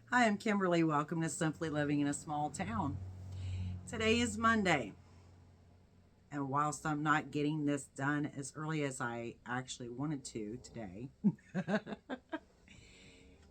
Hi, I'm Kimberly. Welcome to Simply Living in a Small Town. Today is Monday, and whilst I'm not getting this done as early as I actually wanted to today,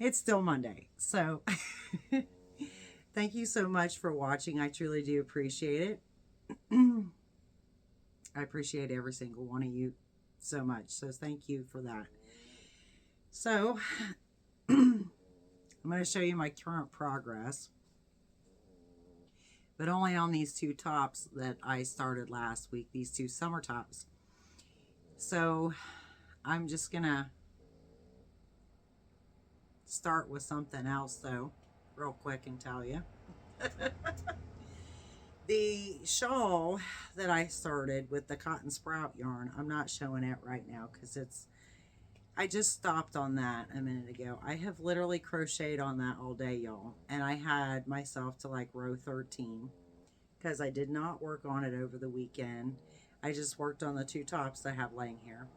it's still Monday. So, thank you so much for watching. I truly do appreciate it. I appreciate every single one of you so much. So, thank you for that. So, I'm going to show you my current progress, but only on these two tops that I started last week, these two summer tops. So I'm just gonna start with something else though, real quick, and tell you. The shawl that I started with the cotton sprout yarn, I'm not showing it right now because I just stopped on that a minute ago. I have literally crocheted on that all day, y'all, and I had myself to like row 13 because I did not work on it over the weekend. I just worked on the two tops I have laying here.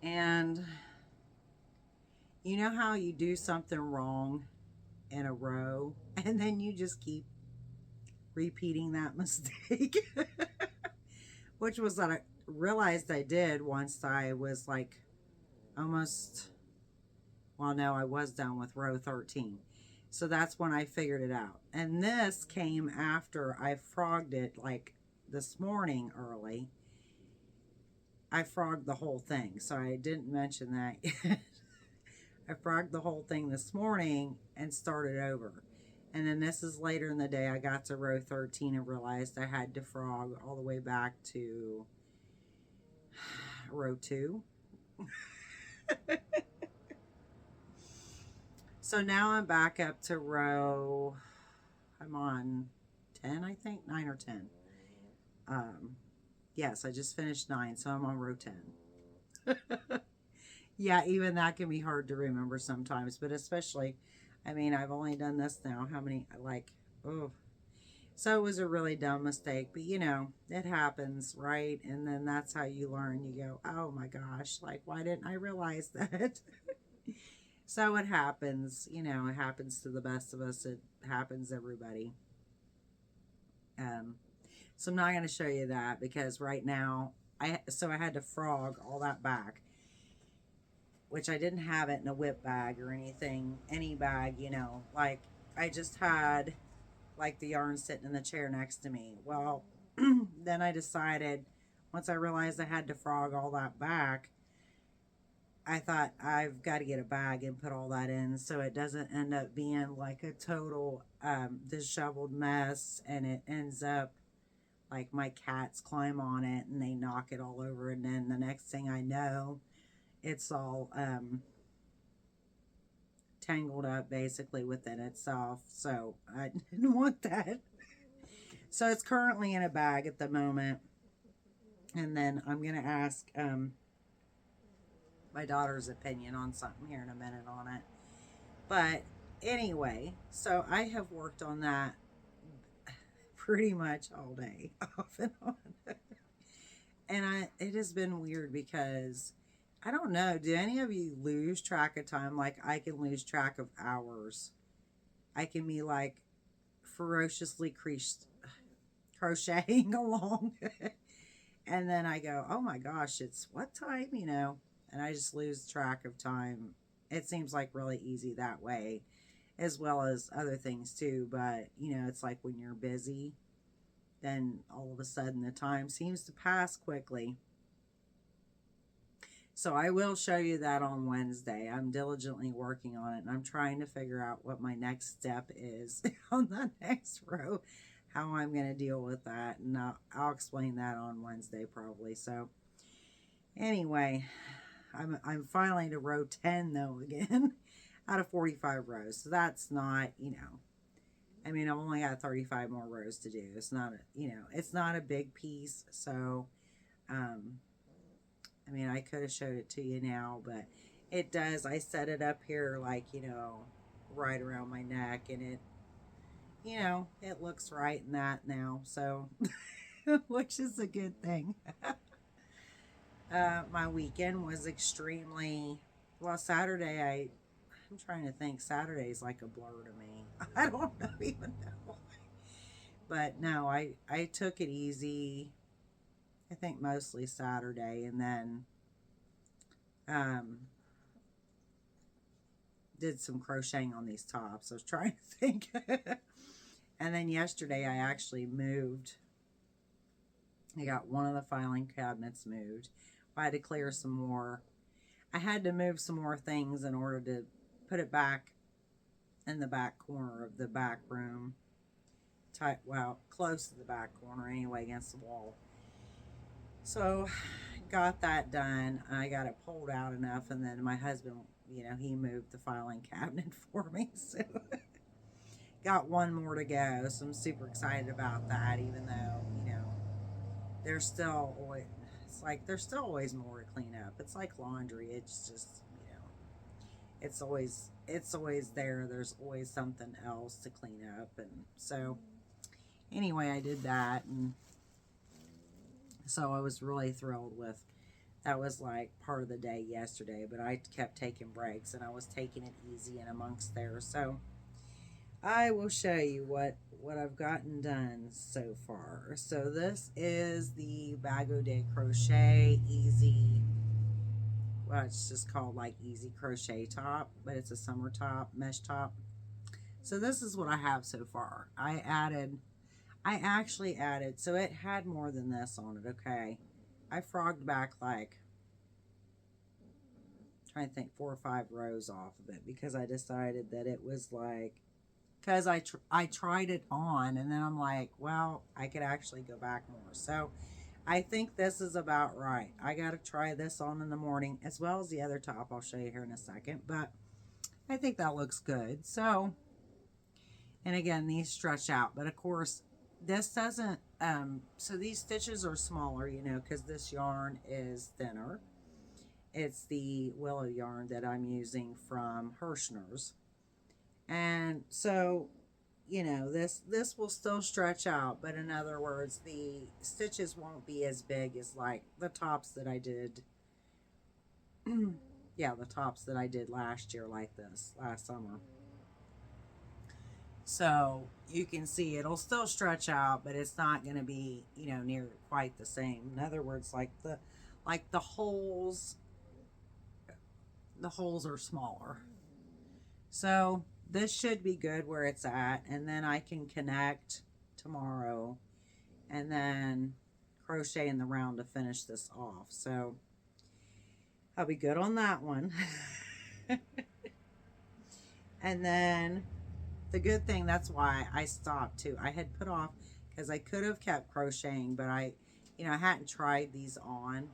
And you know how you do something wrong in a row and then you just keep repeating that mistake? Which was that I realized I did once I was like almost, well, no, I was done with row 13. So that's when I figured it out. And this came after I frogged it like this morning early. I frogged the whole thing, so I didn't mention that yet. I frogged the whole thing this morning and started over. And then this is later in the day. I got to row 13 and realized I had to frog all the way back to row 2. So now I'm back up to row, I'm on 10, I think, 9 or 10. Yes, I just finished 9, so I'm on row 10. Yeah, even that can be hard to remember sometimes, but especially, I mean, I've only done this now. How many, like, oh. So it was a really dumb mistake, but you know, it happens, right? And then that's how you learn. You go, oh my gosh, like, why didn't I realize that? So it happens, you know, it happens to the best of us. It happens to everybody. Um, so I'm not going to show you that because right now, I had to frog all that back, which I didn't have it in a whip bag or anything, any bag, you know, like I just had like the yarn sitting in the chair next to me. Well, then I decided, once I realized I had to frog all that back, I thought I've got to get a bag and put all that in so it doesn't end up being like a total disheveled mess, and it ends up like my cats climb on it and they knock it all over, and then the next thing I know, it's all tangled up basically within itself. So I didn't want that. So it's currently in a bag at the moment. And then I'm going to ask my daughter's opinion on something here in a minute on it. But anyway, so I have worked on that pretty much all day, off and on. And it has been weird because I don't know, do any of you lose track of time? Like I can lose track of hours. I can be like ferociously crocheting along. And then I go, oh my gosh, it's what time, you know? And I just lose track of time. It seems like really easy that way, as well as other things too. But, you know, it's like when you're busy, then all of a sudden the time seems to pass quickly. So I will show you that on Wednesday. I'm diligently working on it, and I'm trying to figure out what my next step is on the next row, how I'm going to deal with that, and I'll explain that on Wednesday probably. So anyway, I'm finally to row 10 though again out of 45 rows. So that's not, you know, I mean, I've only got 35 more rows to do. It's not a, you know, it's not a big piece. So, I mean, I could have showed it to you now, but it does. I set it up here like, you know, right around my neck, and it, you know, it looks right in that now. So, which is a good thing. My weekend was extremely, well, Saturday, I'm trying to think. Saturday's like a blur to me. I don't know, even know. But no, I took it easy. I think mostly Saturday, and then um, did some crocheting on these tops. I was trying to think. And then yesterday I actually moved. I got one of the filing cabinets moved. I had to clear some more. I had to move some more things in order to put it back in the back corner of the back room. Well, close to the back corner anyway, against the wall. So got that done. I got it pulled out enough, and then my husband, he moved the filing cabinet for me. So got one more to go. So I'm super excited about that, even though, there's still always, there's still always more to clean up. It's like laundry. It's just, it's always there. There's always something else to clean up. And so anyway, I did that, and so I was really thrilled with that. Was like part of the day yesterday, but I kept taking breaks, and I was taking it easy and amongst there. So I will show you what I've gotten done so far. So this is the Bago de Crochet Easy. Well, it's just called like Easy Crochet Top, but it's a summer top, mesh top. So this is what I have so far. I actually added, so it had more than this on it, okay. I frogged back like, trying to think, 4 or 5 rows off of it, because I decided that it was like, because I tried it on, and then I'm like, well, I could actually go back more. So I think this is about right. I got to try this on in the morning, as well as the other top I'll show you here in a second, but I think that looks good. So, and again, these stretch out, but of course this doesn't, so these stitches are smaller, because this yarn is thinner. It's the willow yarn that I'm using from Hirschner's. And so, this will still stretch out, but in other words, the stitches won't be as big as like the tops that I did. Yeah, the tops that I did last year, like this, last summer. So you can see it'll still stretch out, but it's not going to be, near quite the same. In other words, like the holes are smaller. So this should be good where it's at, and then I can connect tomorrow and then crochet in the round to finish this off. So I'll be good on that one. And then the good thing, that's why I stopped too. I had put off, because I could have kept crocheting, but I hadn't tried these on,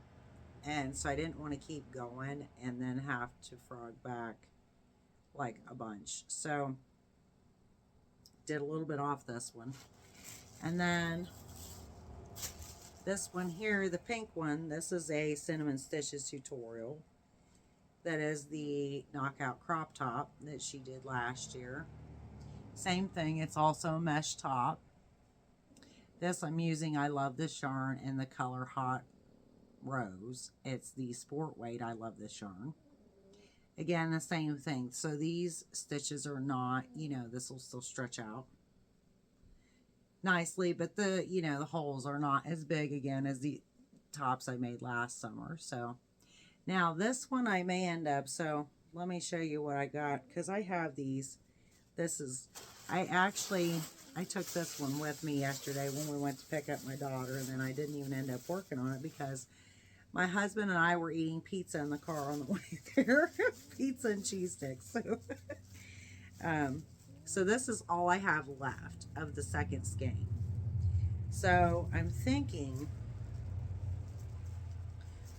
and so I didn't want to keep going and then have to frog back like a bunch. So did a little bit off this one, and then this one here, the pink one, this is a Cinnamon Stitches tutorial. That is the knockout crop top that she did last year. Same thing, it's also a mesh top. This I'm using, I love this yarn in the color Hot Rose. It's the Sport Weight. I love this yarn. Again, the same thing. So these stitches are not, this will still stretch out nicely, but the, the holes are not as big again as the tops I made last summer. So now this one I may end up, so let me show you what I got, because I have these. This is, I took this one with me yesterday when we went to pick up my daughter, and then I didn't even end up working on it because my husband and I were eating pizza in the car on the way there. Pizza and cheese sticks. So this is all I have left of the second skein. So I'm thinking,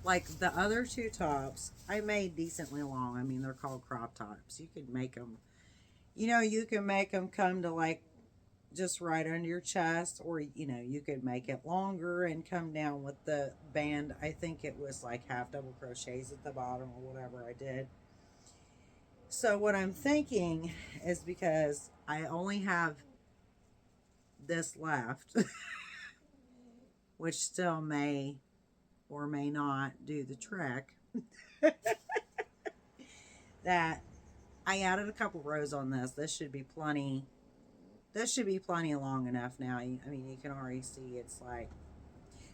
like the other two tops, I made decently long. I mean, they're called crop tops. You could make them, you can make them come to like just right under your chest, or you could make it longer and come down with the band. I think it was like half double crochets at the bottom or whatever I did. So what I'm thinking is, because I only have this left, which still may or may not do the trick, that I added a couple rows on this. This should be plenty. This should be plenty long enough now. I mean, you can already see it's like.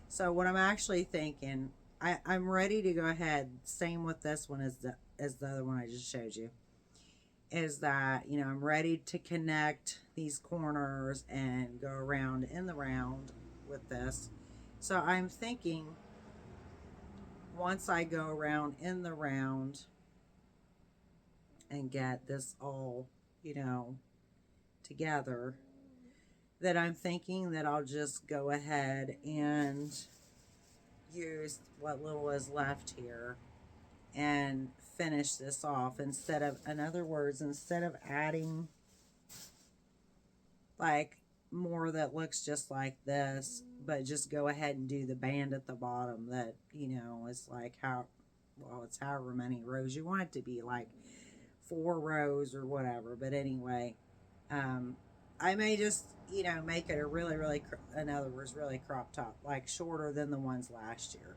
So what I'm actually thinking, I'm ready to go ahead. Same with this one as the other one I just showed you. Is that, you know, I'm ready to connect these corners and go around in the round with this. So I'm thinking once I go around in the round and get this all, you know, together, that I'm thinking that I'll just go ahead and use what little is left here and finish this off instead of, in other words, instead of adding like more that looks just like this, but just go ahead and do the band at the bottom that, you know, is like how, well, it's however many rows you want it to be, like 4 rows or whatever. But anyway, I may just, you know, make it a really, in other words, really crop top, like shorter than the ones last year.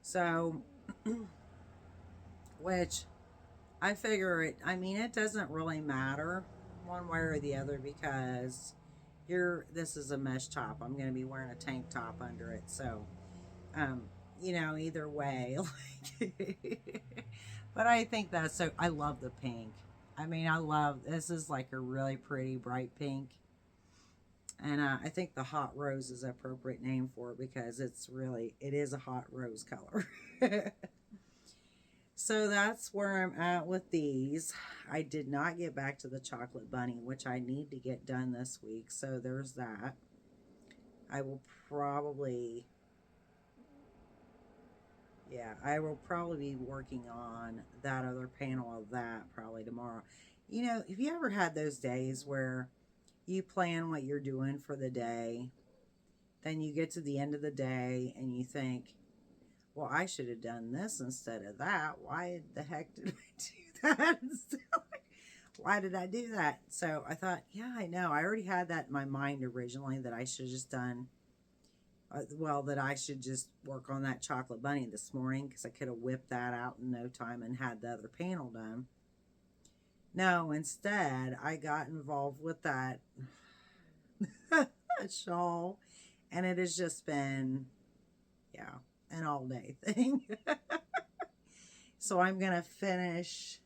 So, which I figure it, I mean, it doesn't really matter one way or the other because this is a mesh top. I'm going to be wearing a tank top under it. So, um, you know, either way, like, but I think that's so, I love the pink. I mean, this is like a really pretty bright pink. And I think the hot rose is an appropriate name for it because it is a hot rose color. So that's where I'm at with these. I did not get back to the chocolate bunny, which I need to get done this week. So there's that. I will probably be working on that other panel of that probably tomorrow. You know, have you ever had those days where you plan what you're doing for the day, then you get to the end of the day and you think, well, I should have done this instead of that. Why the heck did I do that instead? Why did I do that? So I thought, yeah, I know. I already had that in my mind originally that I should have just done, that I should just work on that chocolate bunny this morning because I could have whipped that out in no time and had the other panel done. No, instead, I got involved with that shawl, and it has just been, yeah, an all-day thing. So I'm going to finish,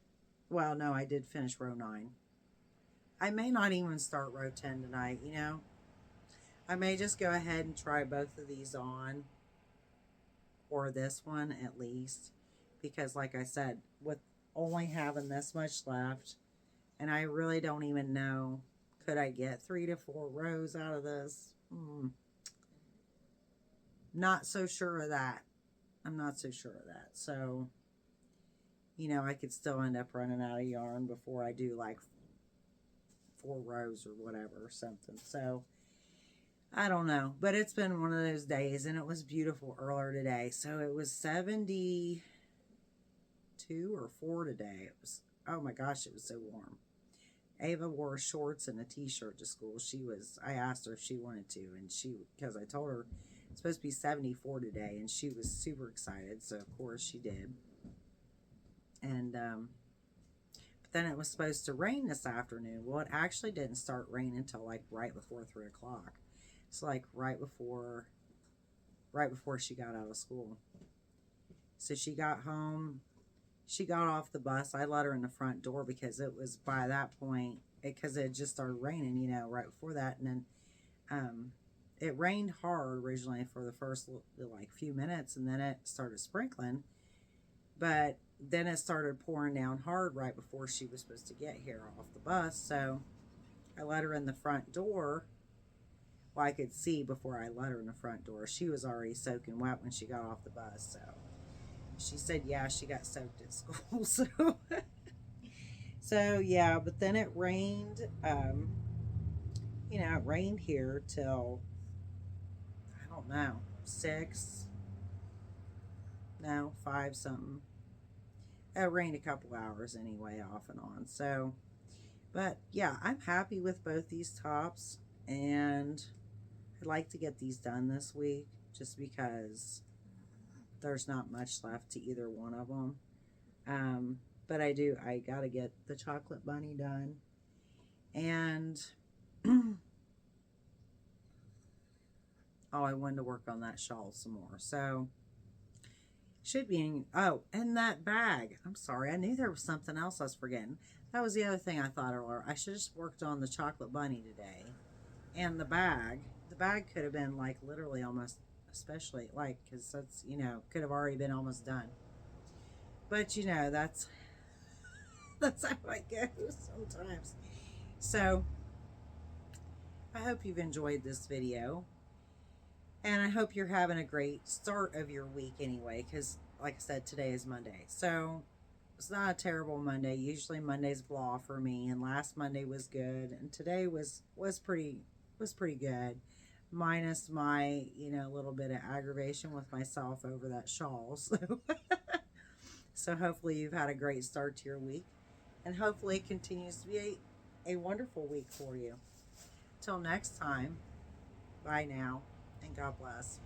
well, no, I did finish row 9. I may not even start row 10 tonight, you know. I may just go ahead and try both of these on, or this one at least, because like I said, with only having this much left, and I really don't even know, could I get 3 to 4 rows out of this? Not so sure of that. I'm not so sure of that. So, you know, I could still end up running out of yarn before I do like 4 rows or whatever or something. So, I don't know. But it's been one of those days, and it was beautiful earlier today. So, it was 72 or 4 today. It was, oh my gosh, it was so warm. Ava wore shorts and a t-shirt to school. I asked her if she wanted to, and because I told her it's supposed to be 74 today, and she was super excited, so of course she did. And, but then it was supposed to rain this afternoon. Well, it actually didn't start raining until like right before 3 o'clock. It's like right before she got out of school. So she got home. She got off the bus. I let her in the front door because it was by that point, because it just started raining, you know, right before that. And then it rained hard originally for the first like few minutes, and then it started sprinkling. But then it started pouring down hard right before she was supposed to get here off the bus. So I let her in the front door. Well, I could see before I let her in the front door. She was already soaking wet when she got off the bus, so she said, yeah, she got soaked at school. So yeah, but then it rained, you know, it rained here till, I don't know, 5 something. It rained a couple hours anyway, off and on. So, but yeah, I'm happy with both these tops, and I'd like to get these done this week just because there's not much left to either one of them. But I gotta get the chocolate bunny done. And oh, I wanted to work on that shawl some more. So should be in, oh, and that bag. I'm sorry, I knew there was something else I was forgetting. That was the other thing I thought earlier. I should have just worked on the chocolate bunny today. And the bag. The bag could have been like literally almost, especially like, because that's, could have already been almost done. But that's that's how it goes sometimes. So I hope you've enjoyed this video. And I hope you're having a great start of your week anyway, because like I said, today is Monday. So it's not a terrible Monday. Usually Mondays blah for me, and last Monday was good, and today was pretty good, minus my little bit of aggravation with myself over that shawl. So hopefully you've had a great start to your week, and hopefully it continues to be a wonderful week for you. Till next time, bye now, and God bless.